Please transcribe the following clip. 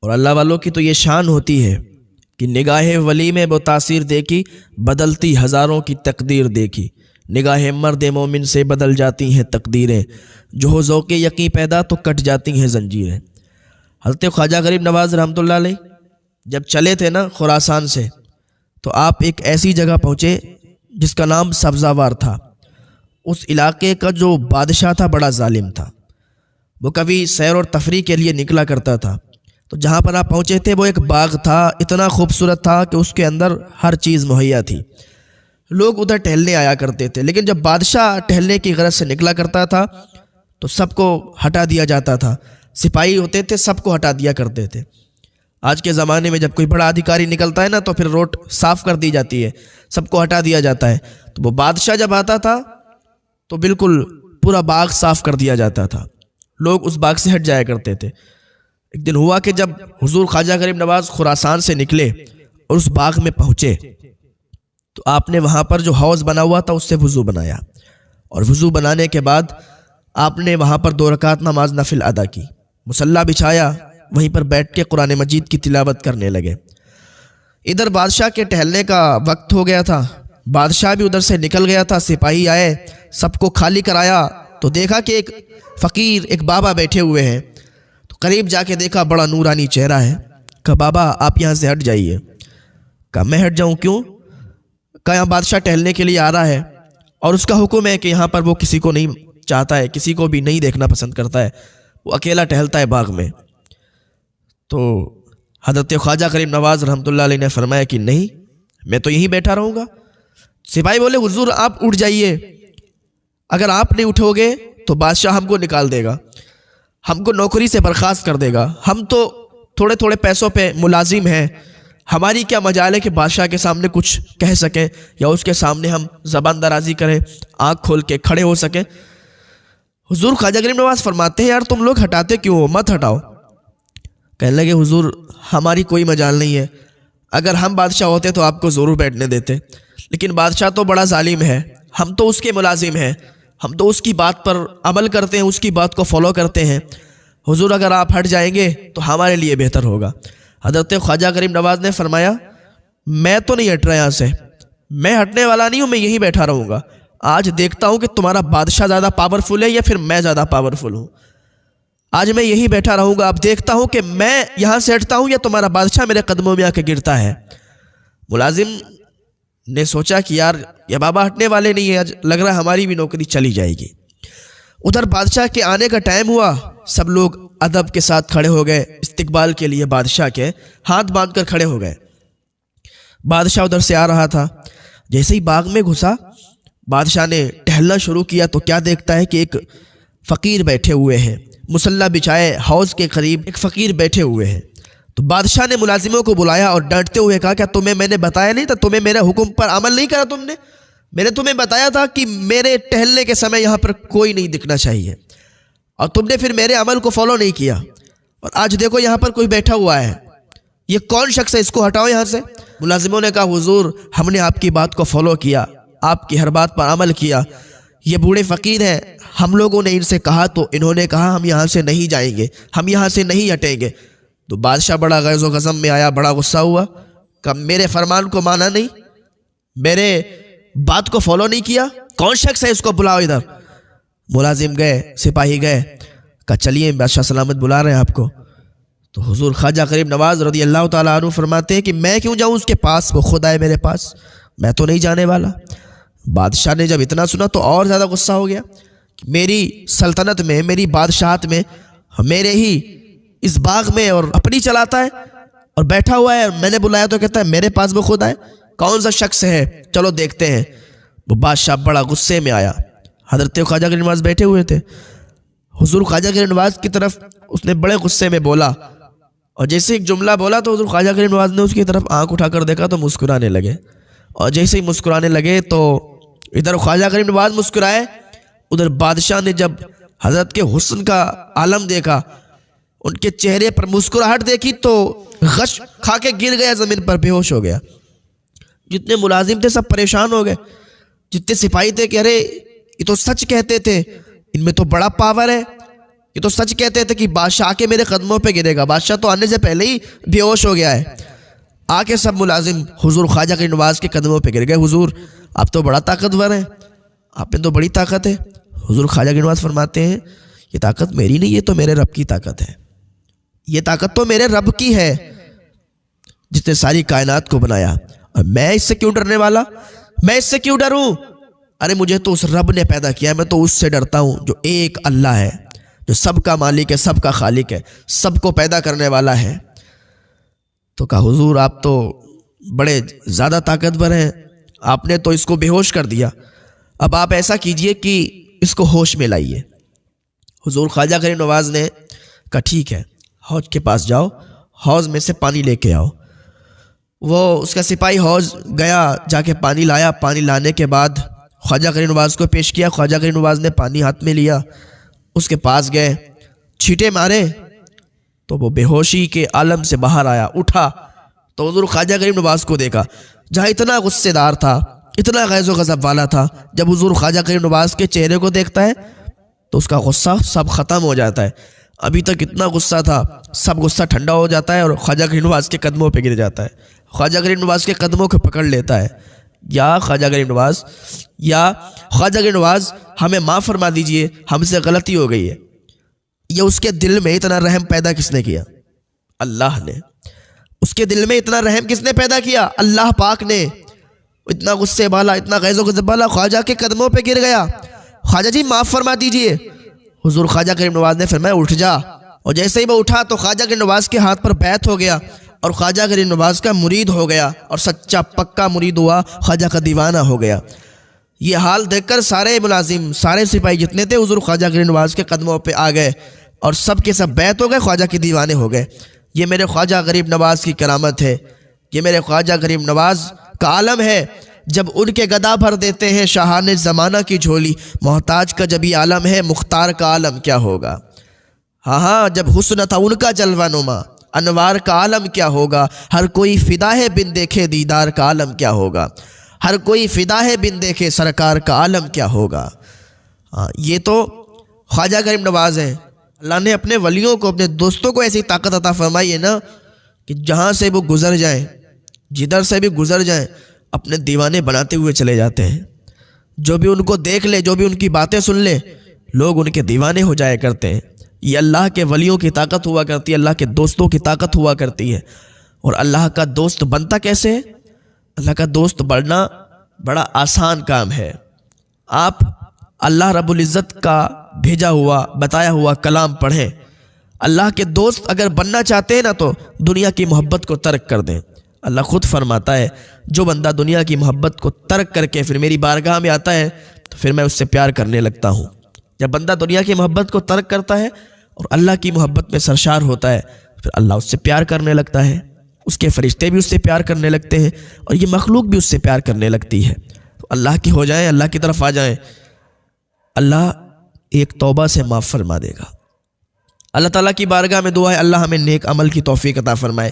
اور اللہ والوں کی تو یہ شان ہوتی ہے کہ نگاہ ولی میں وہ تاثیر دیکھی، بدلتی ہزاروں کی تقدیر دیکھی۔ نگاہ مرد مومن سے بدل جاتی ہیں تقدیریں، جو ہو ذوق یقین پیدا تو کٹ جاتی ہیں زنجیریں۔ حضرت خواجہ غریب نواز رحمۃ اللہ علیہ جب چلے تھے نا خراسان سے، تو آپ ایک ایسی جگہ پہنچے جس کا نام سبزہ وار تھا۔ اس علاقے کا جو بادشاہ تھا بڑا ظالم تھا، وہ کبھی سیر اور تفریح کے لیے نکلا کرتا تھا۔ تو جہاں پر آپ پہنچے تھے وہ ایک باغ تھا، اتنا خوبصورت تھا کہ اس کے اندر ہر چیز مہیا تھی۔ لوگ ادھر ٹہلنے آیا کرتے تھے، لیکن جب بادشاہ ٹہلنے کی غرض سے نکلا کرتا تھا تو سب کو ہٹا دیا جاتا تھا۔ سپاہی ہوتے تھے، سب کو ہٹا دیا کرتے تھے۔ آج کے زمانے میں جب کوئی بڑا ادھیکاری نکلتا ہے نا تو پھر روڈ صاف کر دی جاتی ہے، سب کو ہٹا دیا جاتا ہے۔ تو وہ بادشاہ جب آتا تھا تو بالکل پورا باغ صاف کر دیا جاتا تھا، لوگ اس باغ سے ہٹ جایا کرتے تھے۔ ایک دن ہوا کہ جب حضور خواجہ غریب نواز خراسان سے نکلے اور اس باغ میں پہنچے تو آپ نے وہاں پر جو حوض بنا ہوا تھا اس سے وضو بنایا، اور وضو بنانے کے بعد آپ نے وہاں پر 2 رکعت نماز نفل ادا کی، مصلی بچھایا، وہیں پر بیٹھ کے قرآن مجید کی تلاوت کرنے لگے۔ ادھر بادشاہ کے ٹہلنے کا وقت ہو گیا تھا، بادشاہ بھی ادھر سے نکل گیا تھا، سپاہی آئے، سب کو خالی کرایا تو دیکھا کہ ایک فقیر، ایک بابا بیٹھے ہوئے ہیں۔ تو قریب جا کے دیکھا بڑا نورانی چہرہ ہے۔ کہا بابا آپ یہاں سے ہٹ جائیے۔ کہا میں ہٹ جاؤں کیوں؟ کہا یہاں بادشاہ ٹہلنے کے لیے آ رہا ہے اور اس کا حکم ہے کہ یہاں پر وہ کسی کو نہیں چاہتا ہے، کسی کو بھی نہیں دیکھنا پسند کرتا ہے، وہ اکیلا ٹہلتا ہے باغ میں۔ تو حضرت خواجہ غریب نواز رحمۃ اللہ علیہ نے فرمایا کہ نہیں، میں تو یہیں بیٹھا رہوں گا۔ سپاہی بولے حضور آپ اٹھ جائیے، اگر آپ نہیں اٹھو گے تو بادشاہ ہم کو نکال دے گا، ہم کو نوکری سے برخاست کر دے گا، ہم تو تھوڑے تھوڑے پیسوں پہ ملازم ہیں، ہماری کیا مجال ہے کہ بادشاہ کے سامنے کچھ کہہ سکیں یا اس کے سامنے ہم زبان درازی کریں، آنکھ کھول کے کھڑے ہو سکیں۔ حضور خواجہ غریب نواز فرماتے ہیں یار تم لوگ ہٹاتے کیوں ہو، مت ہٹاؤ۔ کہنے لگے حضور ہماری کوئی مجال نہیں ہے، اگر ہم بادشاہ ہوتے تو آپ کو ضرور بیٹھنے دیتے، لیکن بادشاہ تو بڑا ظالم ہے، ہم تو اس کے ملازم ہیں، ہم تو اس کی بات پر عمل کرتے ہیں، اس کی بات کو فالو کرتے ہیں۔ حضور اگر آپ ہٹ جائیں گے تو ہمارے لیے بہتر ہوگا۔ حضرت خواجہ غریب نواز نے فرمایا میں تو نہیں ہٹ رہا یہاں سے، میں ہٹنے والا نہیں ہوں، میں یہیں بیٹھا رہوں گا۔ آج دیکھتا ہوں کہ تمہارا بادشاہ زیادہ پاورفل ہے یا پھر میں زیادہ پاورفل ہوں۔ آج میں یہیں بیٹھا رہوں گا، اب دیکھتا ہوں کہ میں یہاں سے ہٹتا ہوں یا تمہارا بادشاہ میرے قدموں میں آ کے گرتا ہے۔ ملازم نے سوچا کہ یار یہ بابا ہٹنے والے نہیں ہیں، آج لگ رہا ہے ہماری بھی نوکری چلی جائے گی۔ ادھر بادشاہ کے آنے کا ٹائم ہوا، سب لوگ ادب کے ساتھ کھڑے ہو گئے استقبال کے لیے، بادشاہ کے ہاتھ باندھ کر کھڑے ہو گئے۔ بادشاہ ادھر سے آ رہا تھا، جیسے ہی باغ میں گھسا بادشاہ نے ٹہلنا شروع کیا تو کیا دیکھتا ہے کہ ایک فقیر بیٹھے ہوئے ہیں، مصلی بچھائے حوض کے قریب ایک فقیر بیٹھے ہوئے ہیں۔ تو بادشاہ نے ملازموں کو بلایا اور ڈانٹتے ہوئے کہا کیا تمہیں میں نے بتایا نہیں تھا، تمہیں میرے حکم پر عمل نہیں کرا تم نے؟ میں نے تمہیں بتایا تھا کہ میرے ٹہلنے کے سمے یہاں پر کوئی نہیں دکھنا چاہیے، اور تم نے پھر میرے عمل کو فالو نہیں کیا، اور آج دیکھو یہاں پر کوئی بیٹھا ہوا ہے، یہ کون شخص ہے، اس کو ہٹاؤ یہاں سے۔ ملازموں نے کہا حضور ہم نے آپ کی بات کو فالو کیا، آپ کی ہر بات پر عمل کیا، یہ بوڑھے فقیر ہیں، ہم لوگوں نے ان سے کہا تو انہوں نے کہا ہم یہاں سے نہیں جائیں گے، ہم یہاں سے نہیں ہٹیں گے۔ تو بادشاہ بڑا غیظ و غضب میں آیا، بڑا غصہ ہوا کہ میرے فرمان کو مانا نہیں، میرے بات کو فالو نہیں کیا، کون شخص ہے، اس کو بلاؤ ادھر۔ ملازم گئے، سپاہی گئے، کہا چلیے بادشاہ سلامت بلا رہے ہیں آپ کو۔ تو حضور خواجہ غریب نواز رضی اللہ تعالیٰ عنہ فرماتے ہیں کہ میں کیوں جاؤں اس کے پاس، وہ خود آئے میرے پاس، میں تو نہیں جانے والا۔ بادشاہ نے جب اتنا سنا تو اور زیادہ غصہ ہو گیا، میری سلطنت میں، میری بادشاہت میں، میرے ہی اس باغ میں اور اپنی چلاتا ہے اور بیٹھا ہوا ہے، میں نے بلایا تو کہتا ہے میرے پاس وہ خود آئے، کون سا شخص ہے، چلو دیکھتے ہیں۔ وہ بادشاہ بڑا غصے میں آیا، حضرت خواجہ غریب نواز بیٹھے ہوئے تھے، حضور خواجہ غریب نواز کی طرف اس نے بڑے غصے میں بولا، اور جیسے ایک جملہ بولا تو حضور خواجہ غریب نواز نے اس کی طرف آنکھ اٹھا کر دیکھا تو مسکرانے لگے، اور جیسے ہی مسکرانے لگے تو ادھر خواجہ غریب نواز مسکرائے، ادھر بادشاہ نے جب حضرت کے حسن کا عالم دیکھا، ان کے چہرے پر مسکراہٹ دیکھی تو غش کھا کے گر گیا زمین پر، بے ہوش ہو گیا۔ جتنے ملازم تھے سب پریشان ہو گئے، جتنے سپاہی تھے کہ ارے یہ تو سچ کہتے تھے، ان میں تو بڑا پاور ہے، یہ تو سچ کہتے تھے کہ بادشاہ کے میرے قدموں پہ گرے گا، بادشاہ تو آنے سے پہلے ہی بے ہوش ہو گیا ہے۔ آ کے سب ملازم حضور خواجہ غریب نواز کے قدموں پہ گر گئے، حضور آپ تو بڑا طاقتور ہیں، آپ میں تو بڑی طاقت ہے۔ حضور خواجہ غریب نواز فرماتے ہیں یہ طاقت میری نہیں، یہ تو میرے رب کی طاقت ہے، یہ طاقت تو میرے رب کی ہے جس نے ساری کائنات کو بنایا، اور میں اس سے کیوں ڈرنے والا، میں اس سے کیوں ڈروں؟ ارے مجھے تو اس رب نے پیدا کیا ہے، میں تو اس سے ڈرتا ہوں جو ایک اللہ ہے، جو سب کا مالک ہے، سب کا خالق ہے، سب کو پیدا کرنے والا ہے۔ تو کہا حضور آپ تو بڑے زیادہ طاقتور ہیں، آپ نے تو اس کو بے ہوش کر دیا، اب آپ ایسا کیجئے کہ اس کو ہوش میں لائیے۔ حضور خواجہ غریب نواز نے کہا ٹھیک ہے، حوض کے پاس جاؤ، حوض میں سے پانی لے کے آؤ۔ وہ اس کا سپاہی حوض گیا، جا کے پانی لایا، پانی لانے کے بعد خواجہ غریب نواز کو پیش کیا۔ خواجہ غریب نواز نے پانی ہاتھ میں لیا، اس کے پاس گئے، چھینٹے مارے تو وہ بے ہوشی کے عالم سے باہر آیا، اٹھا تو حضور خواجہ غریب نواز کو دیکھا، جہاں اتنا غصے دار تھا، اتنا غیظ و غضب والا تھا، جب حضور خواجہ غریب نواز کے چہرے کو دیکھتا ہے تو اس کا غصہ سب ختم ہو جاتا ہے۔ ابھی تک اتنا غصہ تھا، سب غصہ ٹھنڈا ہو جاتا ہے اور خواجہ غریب نواز کے قدموں پہ گر جاتا ہے، خواجہ غریب نواز کے قدموں کو پکڑ لیتا ہے، یا خواجہ غریب نواز، یا خواجہ غریب نواز ہمیں معاف فرما دیجئے، ہم سے غلطی ہو گئی ہے۔ یہ اس کے دل میں اتنا رحم پیدا کس نے کیا؟ اللہ نے۔ اس کے دل میں اتنا رحم کس نے پیدا کیا؟ اللہ پاک نے۔ اتنا غصے والا، اتنا غیظ و غضب والا خواجہ کے قدموں پہ گر گیا، خواجہ جی معاف فرما دیجئے۔ حضور خواجہ غریب نواز نے فرمایا اٹھ جا، اور جیسے ہی وہ اٹھا تو خواجہ غریب نواز کے ہاتھ پر بیعت ہو گیا اور خواجہ غریب نواز کا مرید ہو گیا، اور سچا پکا مرید ہوا، خواجہ کا دیوانہ ہو گیا۔ یہ حال دیکھ کر سارے ملازم، سارے سپاہی جتنے تھے حضور خواجہ غریب نواز کے قدموں پہ آ گئے اور سب کے سب بیعت ہو گئے، خواجہ کے دیوانے ہو گئے۔ یہ میرے خواجہ غریب نواز کی کرامت ہے، یہ میرے خواجہ غریب نواز کا عالم ہے۔ جب ان کے گدا بھر دیتے ہیں شاہان زمانہ کی جھولی، محتاج کا جب یہ عالم ہے، مختار کا عالم کیا ہوگا؟ ہاں جب حسن تھا ان کا جلوہ نما، انوار کا عالم کیا ہوگا؟ ہر کوئی فدا ہے بن دیکھے دیدار کا عالم کیا ہوگا؟ ہر کوئی فدا ہے بن دیکھے سرکار کا عالم کیا ہوگا؟ یہ تو خواجہ غریب نواز ہیں۔ اللہ نے اپنے ولیوں کو، اپنے دوستوں کو ایسی طاقت عطا فرمائی ہے نا کہ جہاں سے وہ گزر جائیں، جدھر سے بھی گزر جائیں، اپنے دیوانے بناتے ہوئے چلے جاتے ہیں۔ جو بھی ان کو دیکھ لے، جو بھی ان کی باتیں سن لے، لوگ ان کے دیوانے ہو جایا کرتے ہیں۔ یہ اللہ کے ولیوں کی طاقت ہوا کرتی ہے، اللہ کے دوستوں کی طاقت ہوا کرتی ہے۔ اور اللہ کا دوست بنتا کیسے ہے؟ اللہ کا دوست بننا بڑا آسان کام ہے۔ آپ اللہ رب العزت کا بھیجا ہوا، بتایا ہوا کلام پڑھیں۔ اللہ کے دوست اگر بننا چاہتے ہیں نا تو دنیا کی محبت کو ترک کر دیں۔ اللہ خود فرماتا ہے جو بندہ دنیا کی محبت کو ترک کر کے پھر میری بارگاہ میں آتا ہے تو پھر میں اس سے پیار کرنے لگتا ہوں۔ جب بندہ دنیا کی محبت کو ترک کرتا ہے اور اللہ کی محبت میں سرشار ہوتا ہے پھر اللہ اس سے پیار کرنے لگتا ہے، اس کے فرشتے بھی اس سے پیار کرنے لگتے ہیں، اور یہ مخلوق بھی اس سے پیار کرنے لگتی ہے۔ تو اللہ کی ہو جائیں، اللہ کی طرف آ جائیں، اللہ ایک توبہ سے معاف فرما دے گا۔ اللہ تعالیٰ کی بارگاہ میں دعا ہے اللہ ہمیں نیک عمل کی توفیق عطا فرمائے۔